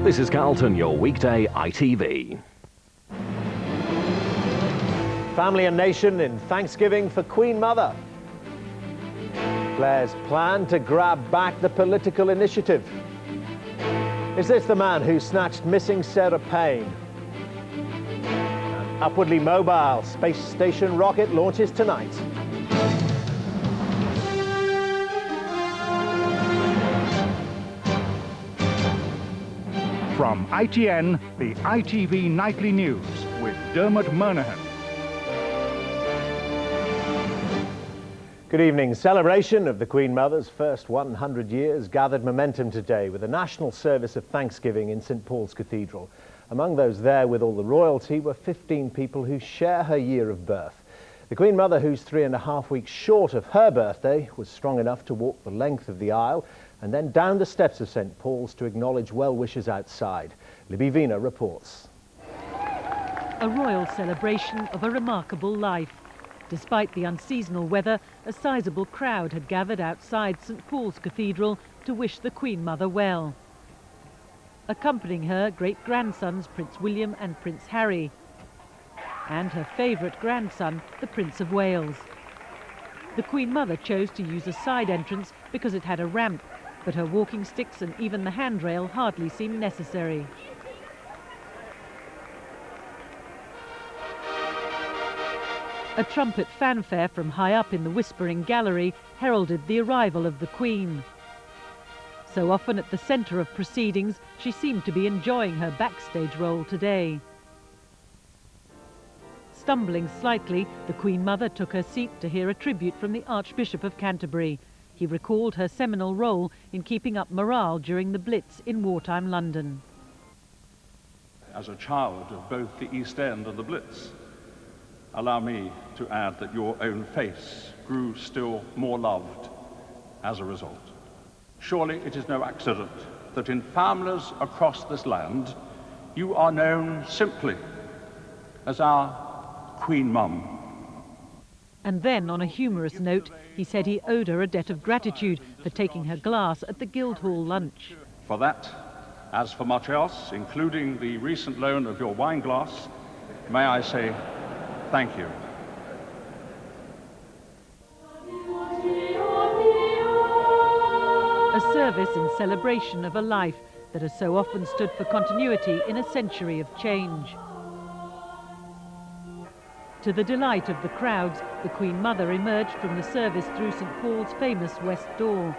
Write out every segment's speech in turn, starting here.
This is Carlton, your weekday ITV. Family and nation in thanksgiving for Queen Mother. Blair's plan to grab back the political initiative. Is this the man who snatched missing Sarah Payne? An upwardly mobile space station rocket launches tonight. From ITN, the ITV Nightly News with Dermot Monaghan. Good evening. Celebration of the Queen Mother's first 100 years gathered momentum today with a national service of thanksgiving in St Paul's Cathedral. Among those there with all the royalty were 15 people who share her year of birth. The Queen Mother, who's 3.5 weeks short of her birthday, was strong enough to walk the length of the aisle and then down the steps of St Paul's to acknowledge well-wishers outside. Libby Vina reports. A royal celebration of a remarkable life. Despite the unseasonal weather, a sizable crowd had gathered outside St Paul's Cathedral to wish the Queen Mother well. Accompanying her, great-grandsons Prince William and Prince Harry, and her favourite grandson, the Prince of Wales. The Queen Mother chose to use a side entrance because it had a ramp, but her walking sticks and even the handrail hardly seemed necessary. A trumpet fanfare from high up in the Whispering Gallery heralded the arrival of the Queen. So often at the centre of proceedings, she seemed to be enjoying her backstage role today. Stumbling slightly, the Queen Mother took her seat to hear a tribute from the Archbishop of Canterbury. He recalled her seminal role in keeping up morale during the Blitz in wartime London. As a child of both the East End and the Blitz, allow me to add that your own face grew still more loved as a result. Surely it is no accident that in families across this land, you are known simply as our Queen Mum. And then, on a humorous note, he said he owed her a debt of gratitude for taking her glass at the Guildhall lunch. For that, as for much else, including the recent loan of your wine glass, may I say thank you. A service in celebration of a life that has so often stood for continuity in a century of change. To the delight of the crowds, the Queen Mother emerged from the service through St Paul's famous west door.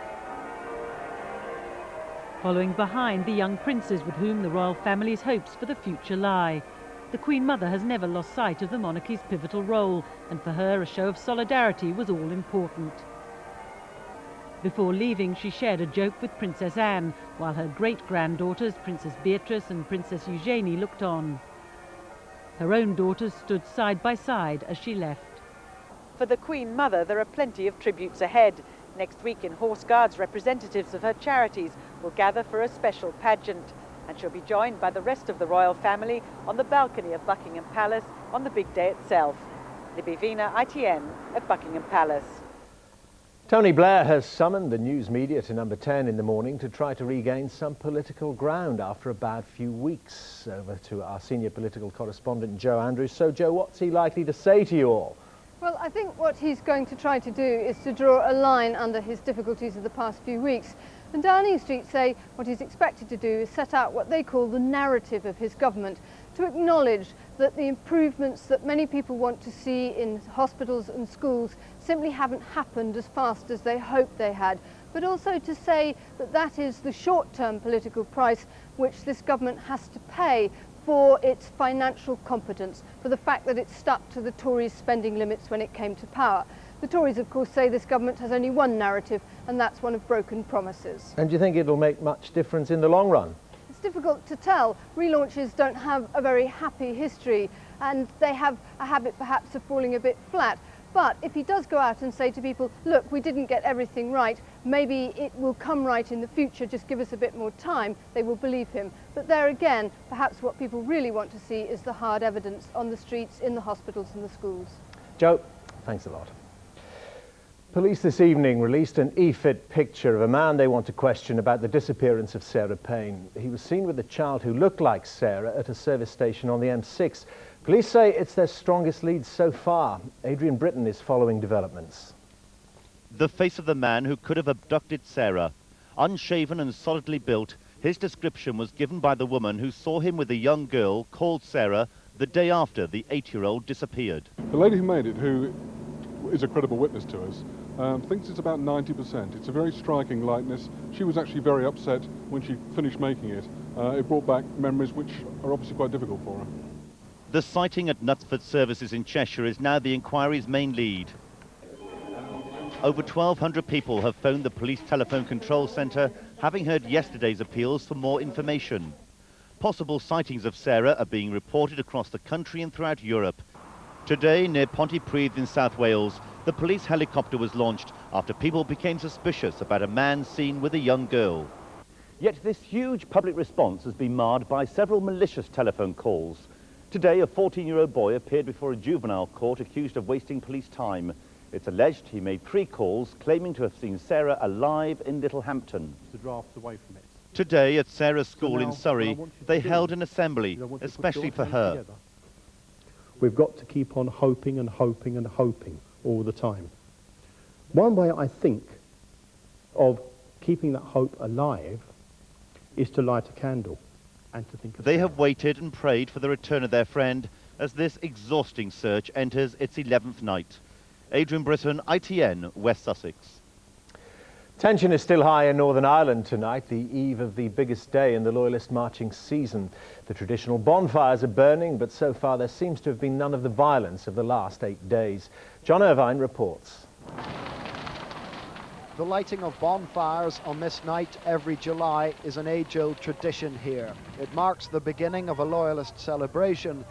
Following behind the young princes with whom the royal family's hopes for the future lie. The Queen Mother has never lost sight of the monarchy's pivotal role, and for her a show of solidarity was all important. Before leaving, she shared a joke with Princess Anne, while her great-granddaughters, Princess Beatrice and Princess Eugenie, looked on. Her own daughters stood side by side as she left. For the Queen Mother, there are plenty of tributes ahead. Next week in Horse Guards, representatives of her charities will gather for a special pageant, and she'll be joined by the rest of the royal family on the balcony of Buckingham Palace on the big day itself. Libby Vina, ITN at Buckingham Palace. Tony Blair has summoned the news media to number 10 in the morning to try to regain some political ground after a bad few weeks. Over to our senior political correspondent, Joe Andrews. So, Joe, what's he likely to say to you all? Well, I think what he's going to try to do is to draw a line under his difficulties of the past few weeks. And Downing Street say what he's expected to do is set out what they call the narrative of his government, to acknowledge that the improvements that many people want to see in hospitals and schools simply haven't happened as fast as they hoped they had, but also to say that that is the short-term political price which this government has to pay for its financial competence, for the fact that it stuck to the Tories' spending limits when it came to power. The Tories, of course, say this government has only one narrative, and that's one of broken promises. And do you think it'll make much difference in the long run? It's difficult to tell. Relaunches don't have a very happy history, and they have a habit perhaps of falling a bit flat. But if he does go out and say to people, look, we didn't get everything right, maybe it will come right in the future, just give us a bit more time, they will believe him. But there again, perhaps what people really want to see is the hard evidence on the streets, in the hospitals and the schools. Joe, thanks a lot. Police this evening released an e-fit picture of a man they want to question about the disappearance of Sarah Payne. He was seen with a child who looked like Sarah at a service station on the M6. Police say it's their strongest lead so far. Adrian Britton is following developments. The face of the man who could have abducted Sarah. Unshaven and solidly built, his description was given by the woman who saw him with a young girl called Sarah the day after the 8-year-old disappeared. The lady who made it, who is a credible witness to us, thinks it's about 90%. It's a very striking likeness. She was actually very upset when she finished making it. It brought back memories which are obviously quite difficult for her. The sighting at Knutsford Services in Cheshire is now the inquiry's main lead. Over 1,200 people have phoned the police telephone control centre, having heard yesterday's appeals for more information. Possible sightings of Sarah are being reported across the country and throughout Europe. Today, near Pontypridd in South Wales, the police helicopter was launched after people became suspicious about a man seen with a young girl. Yet this huge public response has been marred by several malicious telephone calls. Today, a 14-year-old boy appeared before a juvenile court accused of wasting police time. It's alleged he made 3 calls claiming to have seen Sarah alive in Littlehampton. The draft away from it. Today, at Sarah's school in Surrey, they held an assembly, especially for her. Together. We've got to keep on hoping and hoping and hoping all the time. One way I think of keeping that hope alive is to light a candle and to think of They have waited and prayed for the return of their friend as this exhausting search enters its 11th night. Adrian Britton, ITN, West Sussex. Tension is still high in Northern Ireland tonight, the eve of the biggest day in the Loyalist marching season. The traditional bonfires are burning, but so far there seems to have been none of the violence of the last 8 days. John Irvine reports. The lighting of bonfires on this night every July is an age-old tradition here. It marks the beginning of a Loyalist celebration,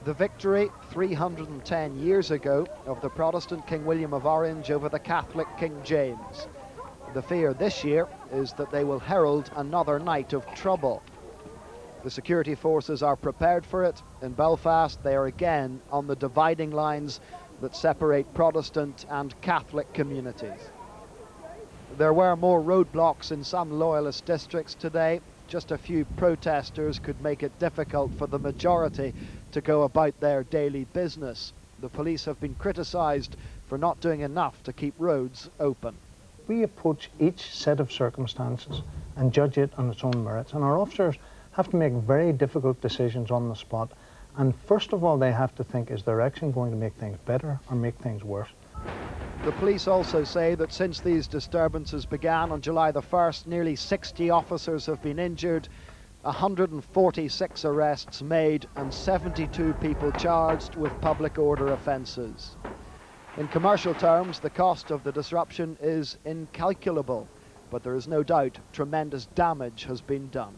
the victory 310 years ago of the Protestant King William of Orange over the Catholic King James. The fear this year is that they will herald another night of trouble. The security forces are prepared for it. In Belfast, they are again on the dividing lines that separate Protestant and Catholic communities. There were more roadblocks in some Loyalist districts today. Just a few protesters could make it difficult for the majority to go about their daily business. The police have been criticised for not doing enough to keep roads open. We approach each set of circumstances and judge it on its own merits, and our officers have to make very difficult decisions on the spot. And first of all, they have to think, is their action going to make things better or make things worse? The police also say that since these disturbances began on July the 1st, nearly 60 officers have been injured, 146 arrests made, and 72 people charged with public order offences. In commercial terms, the cost of the disruption is incalculable, but there is no doubt tremendous damage has been done.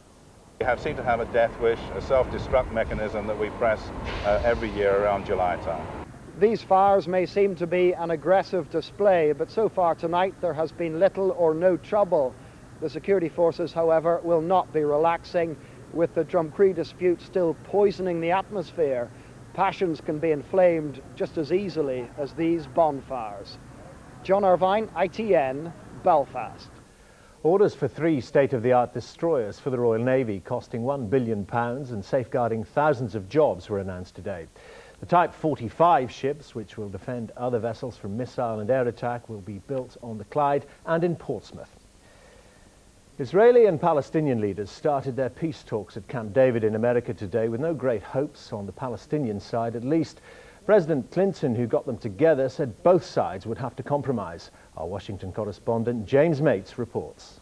We seem to have a death wish, a self-destruct mechanism that we press every year around July time. These fires may seem to be an aggressive display, but so far tonight there has been little or no trouble. The security forces, however, will not be relaxing, with the Drumcree dispute still poisoning the atmosphere. Passions can be inflamed just as easily as these bonfires. John Irvine, ITN, Belfast. Orders for 3 state-of-the-art destroyers for the Royal Navy costing £1 billion and safeguarding thousands of jobs were announced today. The Type 45 ships, which will defend other vessels from missile and air attack, will be built on the Clyde and in Portsmouth. Israeli and Palestinian leaders started their peace talks at Camp David in America today with no great hopes on the Palestinian side, at least. President Clinton, who got them together, said both sides would have to compromise. Our Washington correspondent James Mates reports.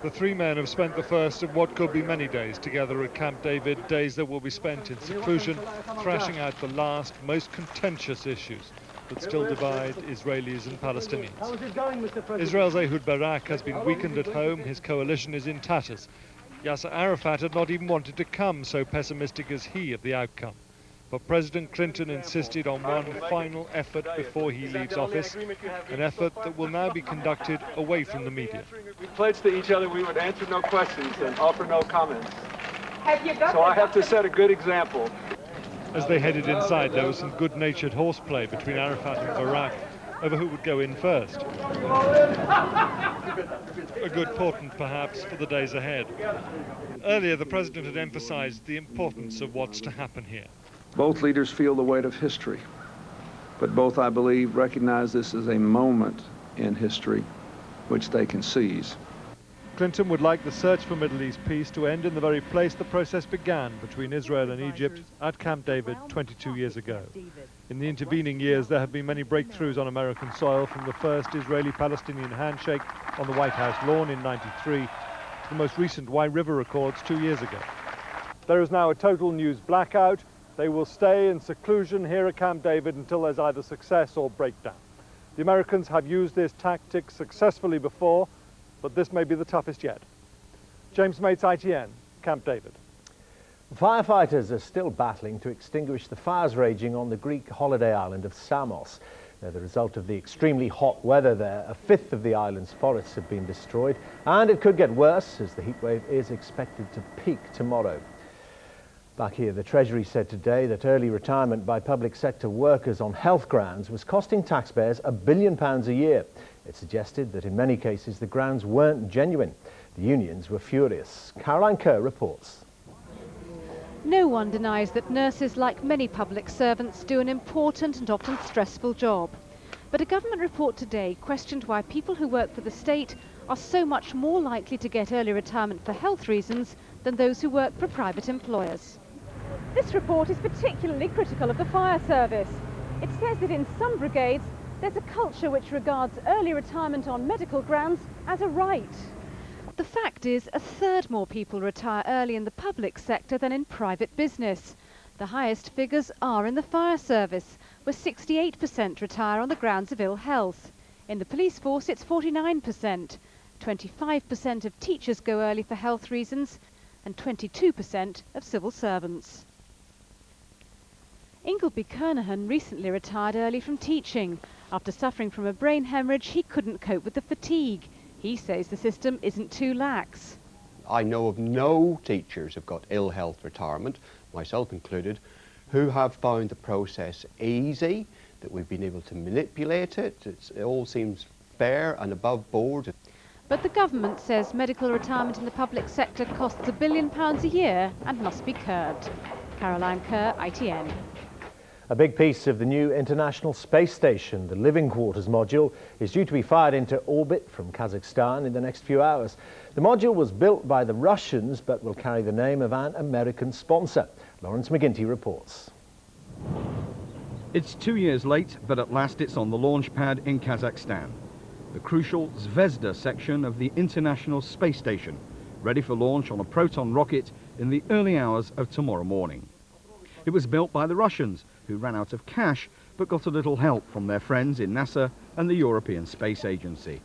The 3 men have spent the first of what could be many days together at Camp David, days that will be spent in seclusion, thrashing out the last, most contentious issues that still divide Israelis and Palestinians. How is it going, Mr. President? Israel's Ehud Barak has been weakened at home. His coalition is in tatters. Yasser Arafat had not even wanted to come, so pessimistic as he of the outcome. But President Clinton insisted on one final effort before he leaves office, an effort that will now be conducted away from the media. We pledged to each other we would answer no questions and offer no comments. So I have to set a good example. As they headed inside, there was some good-natured horseplay between Arafat and Barak, over who would go in first. A good portent, perhaps, for the days ahead. Earlier, the President had emphasised the importance of what's to happen here. Both leaders feel the weight of history, but both, I believe, recognize this as a moment in history which they can seize. Clinton would like the search for Middle East peace to end in the very place the process began between Israel and Egypt at Camp David 22 years ago. In the intervening years, there have been many breakthroughs on American soil, from the first Israeli-Palestinian handshake on the White House lawn in '93 to the most recent Wye River Accords 2 years ago. There is now a total news blackout. They will stay in seclusion here at Camp David until there's either success or breakdown. The Americans have used this tactic successfully before, but this may be the toughest yet. James Mates, ITN, Camp David. Firefighters are still battling to extinguish the fires raging on the Greek holiday island of Samos. They're the result of the extremely hot weather there. A fifth of the island's forests have been destroyed, and it could get worse as the heatwave is expected to peak tomorrow. Back here, the Treasury said today that early retirement by public sector workers on health grounds was costing taxpayers £1 billion a year. It suggested that in many cases the grounds weren't genuine. The unions were furious. Caroline Kerr reports. No one denies that nurses, like many public servants, do an important and often stressful job. But a government report today questioned why people who work for the state are so much more likely to get early retirement for health reasons than those who work for private employers. This report is particularly critical of the fire service. It says that in some brigades there's a culture which regards early retirement on medical grounds as a right. The fact is, a third more people retire early in the public sector than in private business. The highest figures are in the fire service, where 68% retire on the grounds of ill health. In the police force, it's 49%. 25% of teachers go early for health reasons, and 22% of civil servants. Ingleby Kernahan recently retired early from teaching. After suffering from a brain hemorrhage, he couldn't cope with the fatigue. He says the system isn't too lax. I know of no teachers who've got ill health retirement, myself included, who have found the process easy, that we've been able to manipulate it. It all seems fair and above board. But the government says medical retirement in the public sector costs £1 billion a year and must be curbed. Caroline Kerr, ITN. A big piece of the new International Space Station, the living quarters module, is due to be fired into orbit from Kazakhstan in the next few hours. The module was built by the Russians but will carry the name of an American sponsor. Lawrence McGinty reports. It's 2 years late, but at last it's on the launch pad in Kazakhstan. The crucial Zvezda section of the International Space Station, ready for launch on a Proton rocket in the early hours of tomorrow morning. It was built by the Russians, who ran out of cash but got a little help from their friends in NASA and the European Space Agency.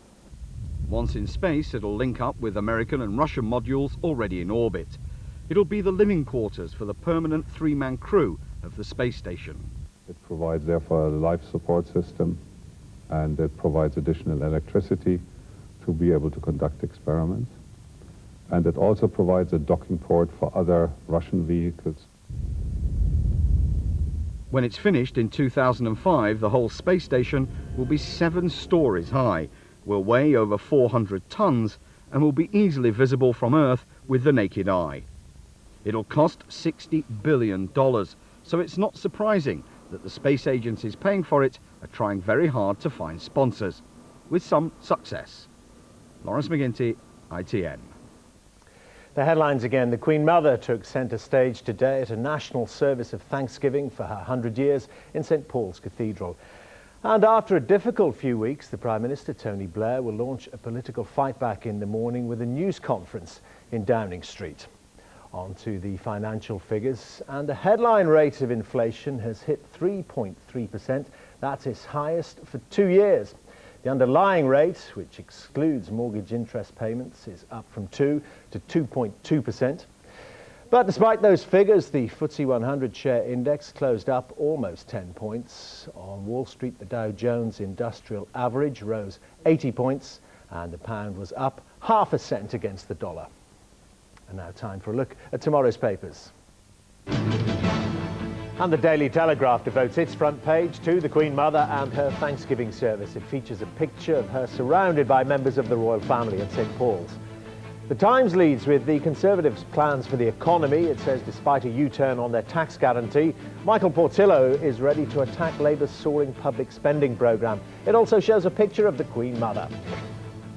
Once in space, it'll link up with American and Russian modules already in orbit. It'll be the living quarters for the permanent three-man crew of the space station. It provides, therefore, a life support system, and it provides additional electricity to be able to conduct experiments. And it also provides a docking port for other Russian vehicles. When it's finished in 2005, the whole space station will be 7 stories high, will weigh over 400 tons, and will be easily visible from Earth with the naked eye. It'll cost $60 billion, so it's not surprising that the space agencies paying for it are trying very hard to find sponsors, with some success. Lawrence McGinty, ITN. The headlines again. The Queen Mother took centre stage today at a national service of thanksgiving for her 100 years in St Paul's Cathedral. And after a difficult few weeks, the Prime Minister, Tony Blair, will launch a political fight back in the morning with a news conference in Downing Street. On to the financial figures, and the headline rate of inflation has hit 3.3%. That's its highest for 2 years. The underlying rate, which excludes mortgage interest payments, is up from 2 to 2.2%. But despite those figures, the FTSE 100 share index closed up almost 10 points. On Wall Street, the Dow Jones Industrial Average rose 80 points, and the pound was up 0.5 cent against the dollar. And now time for a look at tomorrow's papers. And the Daily Telegraph devotes its front page to the Queen Mother and her Thanksgiving service. It features a picture of her surrounded by members of the royal family at St Paul's. The Times leads with the Conservatives' plans for the economy. It says despite a U-turn on their tax guarantee, Michael Portillo is ready to attack Labour's soaring public spending programme. It also shows a picture of the Queen Mother.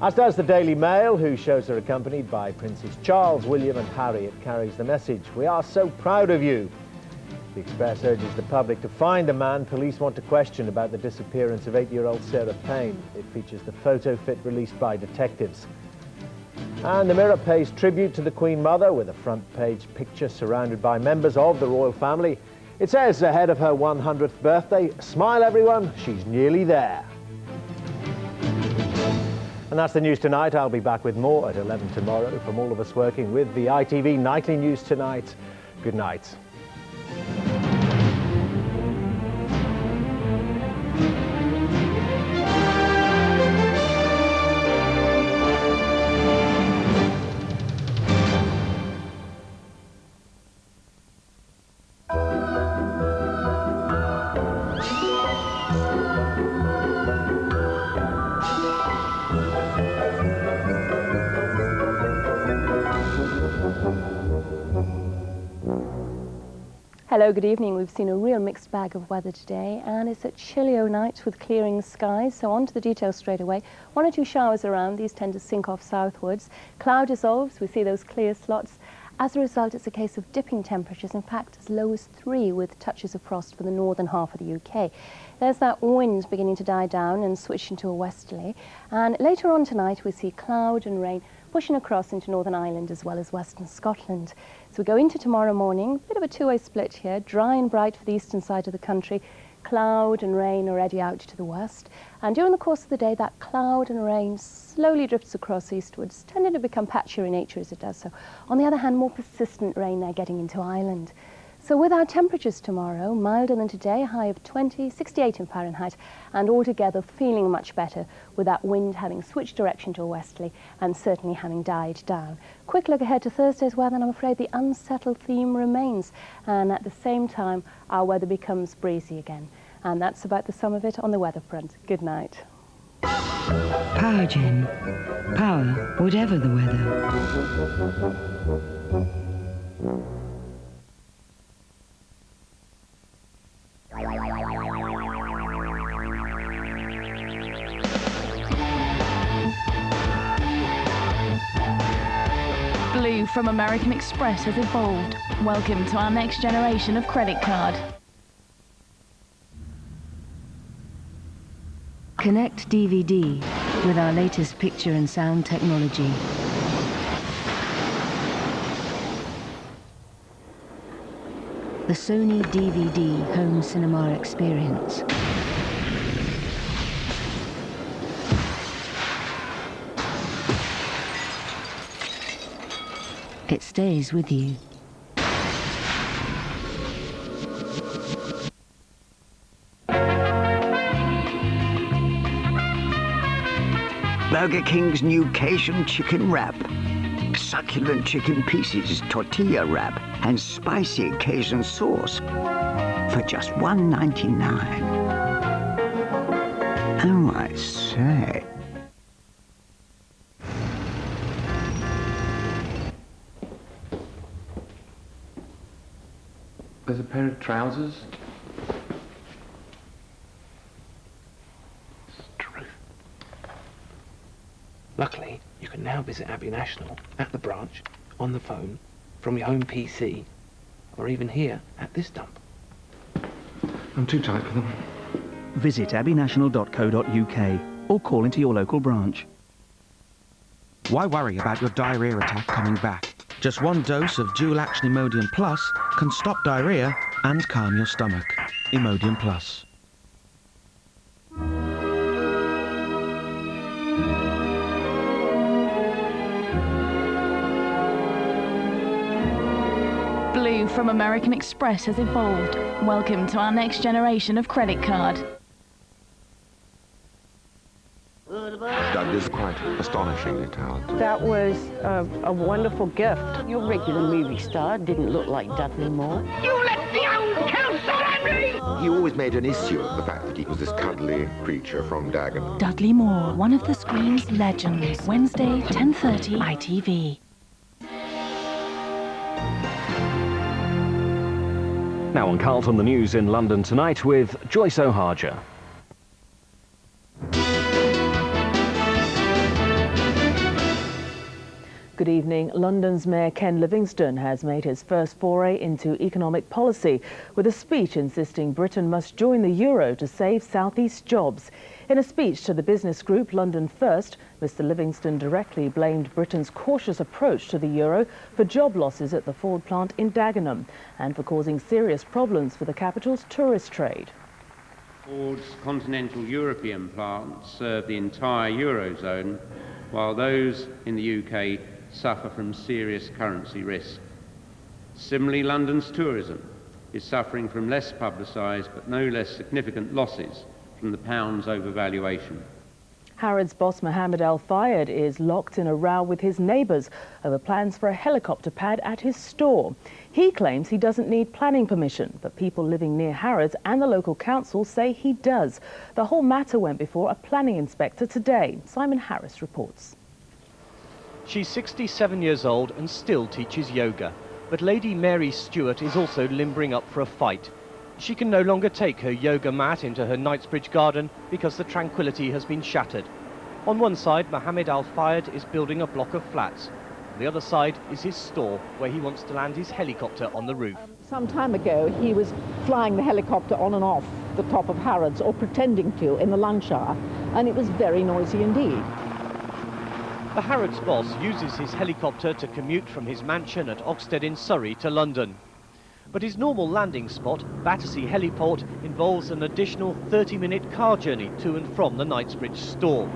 As does the Daily Mail, who shows her accompanied by Princes Charles, William and Harry. It carries the message, "We are so proud of you." The Express urges the public to find the man police want to question about the disappearance of 8-year-old Sarah Payne. It features the photo fit released by detectives. And the Mirror pays tribute to the Queen Mother with a front page picture surrounded by members of the royal family. It says ahead of her 100th birthday, "Smile everyone, she's nearly there." And that's the news tonight. I'll be back with more at 11 tomorrow. From all of us working with the ITV Nightly News tonight, good night. Hello, good evening. We've seen a real mixed bag of weather today, and it's a chilly night with clearing skies. So on to the details straight away. 1 or 2 showers around. These tend to sink off southwards. Cloud dissolves. We see those clear slots. As a result, it's a case of dipping temperatures, in fact, as low as 3 with touches of frost for the northern half of the UK. There's that wind beginning to die down and switch into a westerly. And later on tonight, we see cloud and rain pushing across into Northern Ireland as well as Western Scotland. So we go into tomorrow morning, bit of a two-way split here, dry and bright for the eastern side of the country, cloud and rain already out to the west. And during the course of the day, that cloud and rain slowly drifts across eastwards, tending to become patchier in nature as it does so. On the other hand, more persistent rain there getting into Ireland. So with our temperatures tomorrow, milder than today, a high of 20, 68 in Fahrenheit, and altogether feeling much better with that wind having switched direction to a westerly and certainly having died down. Quick look ahead to Thursday's weather, and I'm afraid the unsettled theme remains. And at the same time, our weather becomes breezy again. And that's about the sum of it on the weather front. Good night. Powergen. Power, whatever the weather. Blue from American Express has evolved. Welcome to our next generation of credit card. Connect DVD with our latest picture and sound technology. The Sony DVD Home Cinema Experience. It stays with you. Burger King's new Cajun chicken wrap. Succulent chicken pieces, tortilla wrap, and spicy Cajun sauce for just $1.99. Oh, I say. There's a pair of trousers. It's truth. Luckily, you can now visit Abbey National at the branch, on the phone, from your home PC, or even here at this dump. I'm too tight for them. Visit abbeynational.co.uk or call into your local branch. Why worry about your diarrhea attack coming back? Just one dose of dual-action Imodium Plus can stop diarrhea and calm your stomach. Imodium Plus. Blue from American Express has evolved. Welcome to our next generation of credit card. Doug is quite astonishingly talented. That was a wonderful gift. Your regular movie star didn't look like Dudley Moore. You let the old council He always made an issue of the fact that he was this cuddly creature from Dagenham. Dudley Moore, one of the screen's legends. Wednesday, 10:30, ITV. Now on Carlton, the news in London tonight with Joyce O'Harger. Good evening. London's Mayor Ken Livingstone has made his first foray into economic policy with a speech insisting Britain must join the euro to save South East jobs. In a speech to the business group London First, Mr Livingstone directly blamed Britain's cautious approach to the euro for job losses at the Ford plant in Dagenham and for causing serious problems for the capital's tourist trade. Ford's continental European plants serve the entire eurozone, while those in the UK suffer from serious currency risk. Similarly, London's tourism is suffering from less publicised but no less significant losses from the pound's overvaluation. Harrods boss Mohammed Al Fayed is locked in a row with his neighbours over plans for a helicopter pad at his store. He claims he doesn't need planning permission, but people living near Harrods and the local council say he does. The whole matter went before a planning inspector today. Simon Harris reports. She's 67 years old and still teaches yoga, but Lady Mary Stewart is also limbering up for a fight. She can no longer take her yoga mat into her Knightsbridge garden because the tranquility has been shattered. On one side, Mohammed Al Fayed is building a block of flats. On the other side is his store, where he wants to land his helicopter on the roof. Some time ago, he was flying the helicopter on and off the top of Harrods, or pretending to, in the lunch hour, and it was very noisy indeed. The Harrods boss uses his helicopter to commute from his mansion at Oxted in Surrey to London. But his normal landing spot, Battersea Heliport, involves an additional 30-minute car journey to and from the Knightsbridge store.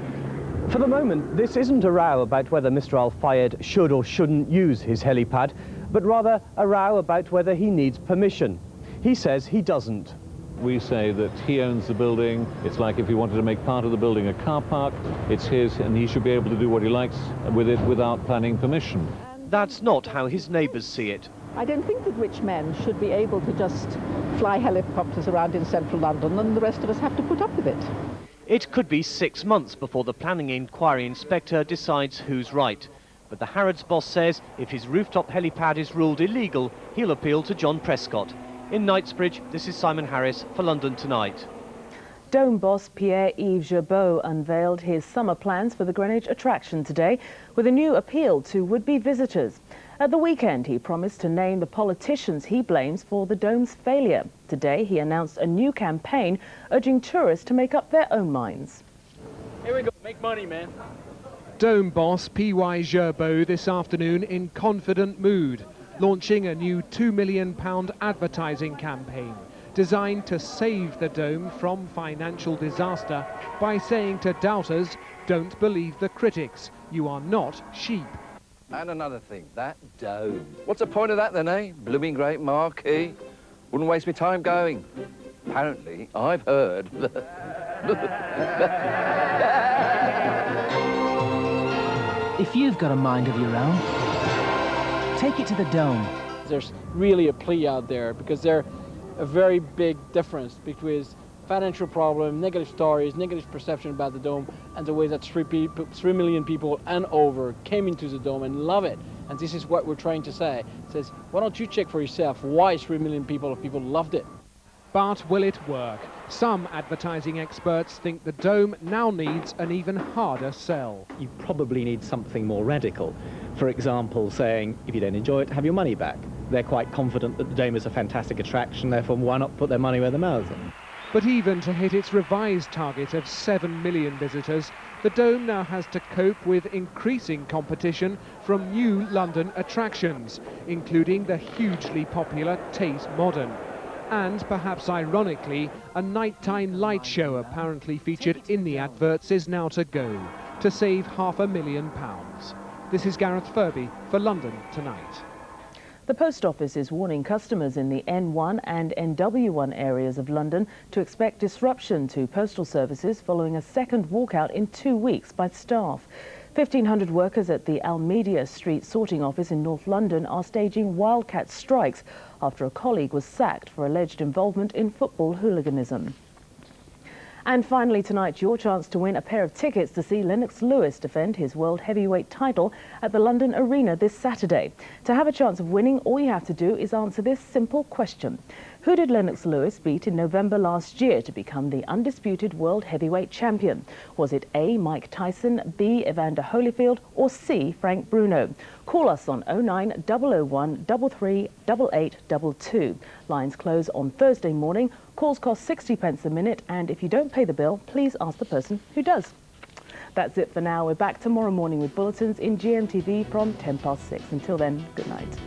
For the moment, this isn't a row about whether Mr Al Fayed should or shouldn't use his helipad, but rather a row about whether he needs permission. He says he doesn't. We say that he owns the building. It's like if he wanted to make part of the building a car park, it's his, and he should be able to do what he likes with it without planning permission. That's not how his neighbours see it. I don't think that rich men should be able to just fly helicopters around in central London and the rest of us have to put up with it. It could be 6 months before the planning inquiry inspector decides who's right. But the Harrods boss says if his rooftop helipad is ruled illegal, he'll appeal to John Prescott. In Knightsbridge, this is Simon Harris for London Tonight. Dome boss Pierre-Yves Gerbeau unveiled his summer plans for the Greenwich attraction today with a new appeal to would-be visitors. At the weekend, he promised to name the politicians he blames for the Dome's failure. Today, he announced a new campaign urging tourists to make up their own minds. Here we go, make money, man. Dome boss P.Y. Gerbeau this afternoon in confident mood, launching a new £2 million advertising campaign designed to save the Dome from financial disaster by saying to doubters, don't believe the critics, you are not sheep. And another thing, that Dome. What's the point of that then, eh? Blooming great marquee. Wouldn't waste my time going. Apparently, I've heard If you've got a mind of your own, take it to the Dome. There's really a plea out there because there's a very big difference between financial problem, negative stories, negative perception about the Dome, and the way that 3 million people and over came into the Dome and love it. And this is what we're trying to say. It says, why don't you check for yourself why 3 million people loved it? But will it work? Some advertising experts think the Dome now needs an even harder sell. You probably need something more radical. For example, saying, if you don't enjoy it, have your money back. They're quite confident that the Dome is a fantastic attraction, therefore why not put their money where their mouths are? But even to hit its revised target of 7 million visitors, the Dome now has to cope with increasing competition from new London attractions, including the hugely popular Tate Modern. And, perhaps ironically, a nighttime light show apparently featured in the adverts is now to go, to save £500,000. This is Gareth Furby for London Tonight. The Post Office is warning customers in the N1 and NW1 areas of London to expect disruption to postal services following a second walkout in 2 weeks by staff. 1,500 workers at the Almeida Street sorting office in North London are staging wildcat strikes after a colleague was sacked for alleged involvement in football hooliganism. And finally tonight, your chance to win a pair of tickets to see Lennox Lewis defend his world heavyweight title at the London Arena this Saturday. To have a chance of winning, all you have to do is answer this simple question. Who did Lennox Lewis beat in November last year to become the undisputed world heavyweight champion? Was it A, Mike Tyson, B, Evander Holyfield, or C, Frank Bruno? Call us on 09001 33 8822. Lines close on Thursday morning. Calls cost 60p a minute, and if you don't pay the bill, please ask the person who does. That's it for now. We're back tomorrow morning with bulletins in GMTV from 6:10. Until then, good night.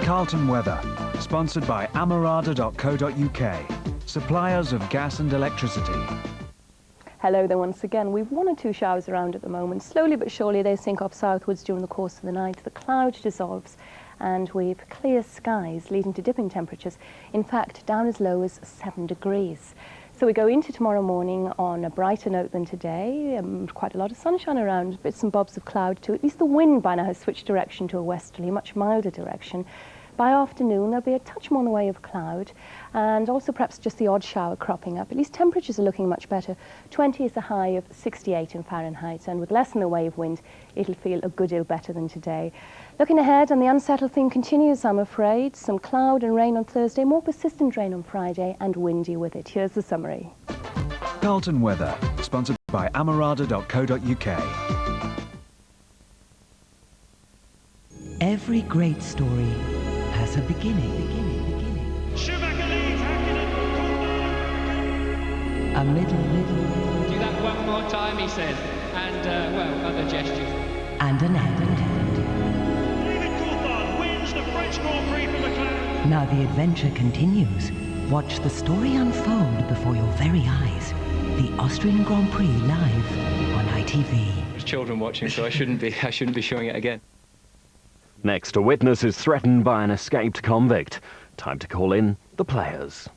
Carlton Weather, sponsored by amarada.co.uk, suppliers of gas and electricity. Hello there once again. We've 1 or 2 showers around at the moment. Slowly but surely they sink off southwards during the course of the night. The cloud dissolves and we've clear skies leading to dipping temperatures. In fact, down as low as 7 degrees. So we go into tomorrow morning on a brighter note than today. Quite a lot of sunshine around, bits and bobs of cloud too. At least the wind by now has switched direction to a westerly, much milder direction. By afternoon, there'll be a touch more in the way of cloud and also perhaps just the odd shower cropping up. At least temperatures are looking much better. 20 is a high of 68 in Fahrenheit, and with less in the way of wind, it'll feel a good deal better than today. Looking ahead, and the unsettled theme continues, I'm afraid. Some cloud and rain on Thursday, more persistent rain on Friday, and windy with it. Here's the summary. Carlton Weather, sponsored by amarada.co.uk. Every great story has a beginning. A middle. Do that one more time, he said, and, well, other gestures. And an end. David Coulthard wins the French Grand Prix from McLaren. Now the adventure continues. Watch the story unfold before your very eyes. The Austrian Grand Prix live on ITV. There's children watching, so I shouldn't be showing it again. Next, a witness is threatened by an escaped convict. Time to call in the players.